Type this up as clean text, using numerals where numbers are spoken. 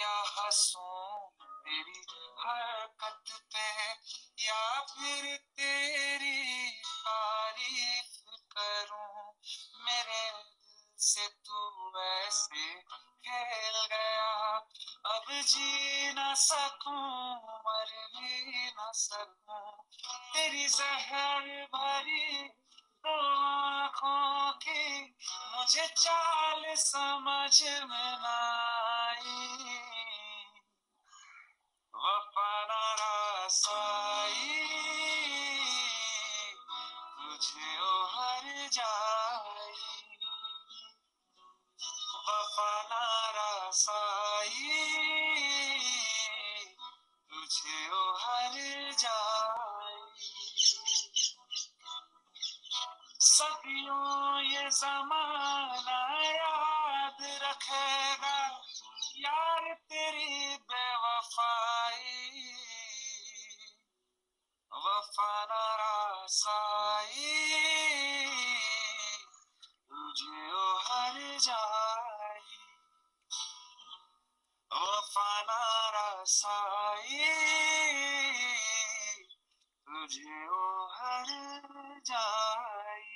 या हंसूं तेरी हरकत पे, या फिर तेरी तारीफ करूं। मेरे दिल से तू ऐसे खेल गया, अब जी ना सकूं मर भी ना सकूं। तेरी जहर भरी दो आँखों की मुझे चाल समझ में ना आई। वफा ना रसाई तुझे ओ हर जाई, वफा ना रसाई तुझे ओ हर जाई। सदियों ये जमाना याद रखेगा यार तेरी बेवफाई। वफा ना रसाई तुझे ओ हर जाई, वफा ना रसाई तुझे ओ हर जाई।